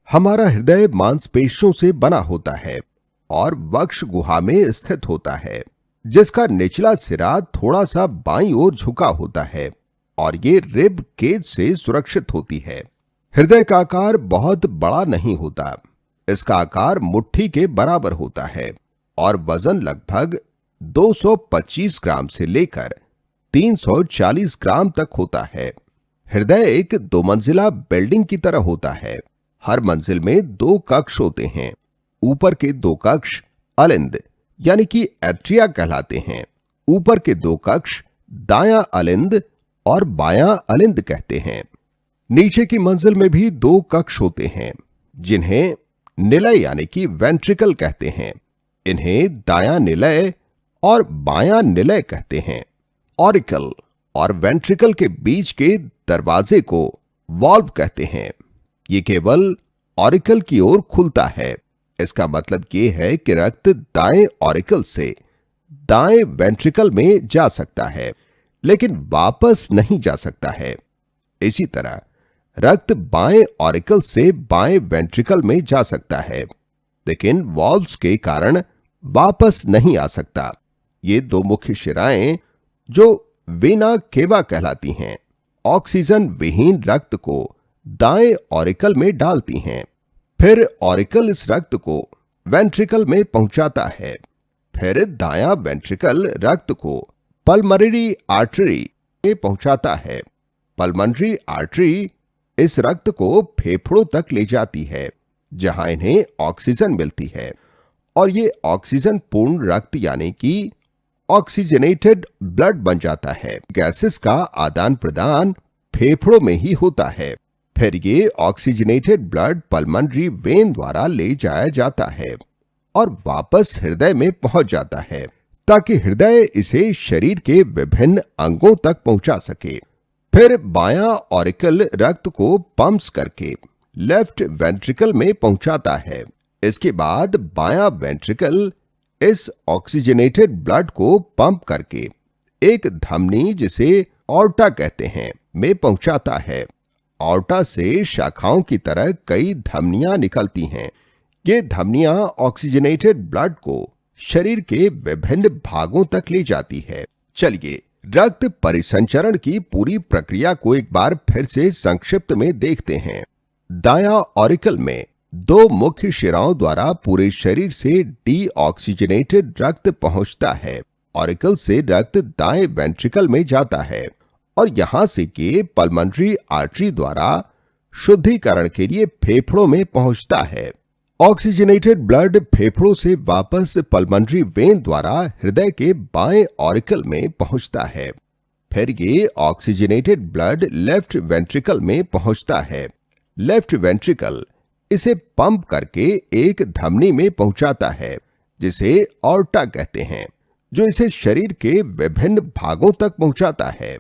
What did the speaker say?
हमारा हृदय मांसपेशियों से बना होता है और वक्ष गुहा में स्थित होता है, जिसका निचला सिरा थोड़ा सा बाईं ओर झुका होता है और ये रिब केज से सुरक्षित होती है। हृदय का आकार बहुत बड़ा नहीं होता। इसका आकार मुट्ठी के बराबर होता है और वजन लगभग 225 ग्राम से लेकर 340 ग्राम तक होता है। हृदय एक 2 मंजिला बिल्डिंग की तरह होता है। हर मंजिल में 2 कक्ष होते हैं। ऊपर के 2 कक्ष अलिंद यानी कि एट्रिया कहलाते हैं। ऊपर के 2 कक्ष दायां अलिंद और बायां अलिंद कहते हैं। नीचे की मंजिल में भी 2 कक्ष होते हैं, जिन्हें निलय यानी कि वेंट्रिकल कहते हैं। इन्हें दायां निलय और बायां निलय कहते हैं। ऑरिकल और वेंट्रिकल के बीच के दरवाजे को वॉल्व कहते हैं। ये केवल ऑरिकल की ओर खुलता है। इसका मतलब ये है कि रक्त दाएं ऑरिकल से दाएं वेंट्रिकल में जा सकता है, लेकिन वापस नहीं जा सकता है। इसी तरह रक्त बाएं ऑरिकल से बाएं वेंट्रिकल में जा सकता है, लेकिन वॉल्व्स के कारण वापस नहीं आ सकता। ये 2 मुख्य शिराएं जो वेना केवा कहलाती हैं, ऑक्सीजन विहीन रक्त को दाएं ऑरिकल में डालती हैं। फिर ऑरिकल इस रक्त को वेंट्रिकल में पहुंचाता है। फिर दायां वेंट्रिकल रक्त को पल्मोनरी आर्टरी में पहुंचाता है। पल्मोनरी आर्टरी इस रक्त को फेफड़ों तक ले जाती है, जहां इन्हें ऑक्सीजन मिलती है और ये ऑक्सीजन पूर्ण रक्त यानी कि ऑक्सीजनेटेड ब्लड बन जाता है। गैसेस का आदान प्रदान फेफड़ों में ही होता है। फिर ये ऑक्सीजनेटेड ब्लड पल्मोनरी वेन द्वारा ले जाया जाता है और वापस हृदय में पहुंच जाता है, ताकि हृदय इसे शरीर के विभिन्न अंगों तक पहुंचा सके। फिर बायां ऑरिकल रक्त को पंप्स करके लेफ्ट वेंट्रिकल में पहुंचाता है। इसके बाद बायां वेंट्रिकल इस ऑक्सीजनेटेड ब्लड को पंप करके एक धमनी, जिसे ऑर्टा कहते हैं, में पहुंचाता है। ऑर्टा से शाखाओं की तरह कई धमनियां निकलती हैं। ये धमनियां ऑक्सीजनेटेड ब्लड को शरीर के विभिन्न भागों तक ले जाती है। चलिए रक्त परिसंचरण की पूरी प्रक्रिया को एक बार फिर से संक्षिप्त में देखते हैं। दायां ऑरिकल में 2 मुख्य शिराओं द्वारा पूरे शरीर से डीऑक्सीजनेटेड रक्त पहुंचता है। ऑरिकल से रक्त दाएं वेंट्रिकल में जाता है और यहां से के पल्मोनरी आर्टरी द्वारा शुद्धिकरण के लिए फेफड़ों में पहुंचता है। ऑक्सीजनेटेड ब्लड फेफड़ों से वापस पल्मोनरी वेन द्वारा हृदय के बाएं ऑरिकल में पहुंचता है। फिर ये ऑक्सीजनेटेड ब्लड लेफ्ट वेंट्रिकल में पहुंचता है। लेफ्ट वेंट्रिकल इसे पंप करके एक धमनी में पहुंचाता है, जिसे ऑर्टा कहते हैं, जो इसे शरीर के विभिन्न भागों तक पहुंचाता है।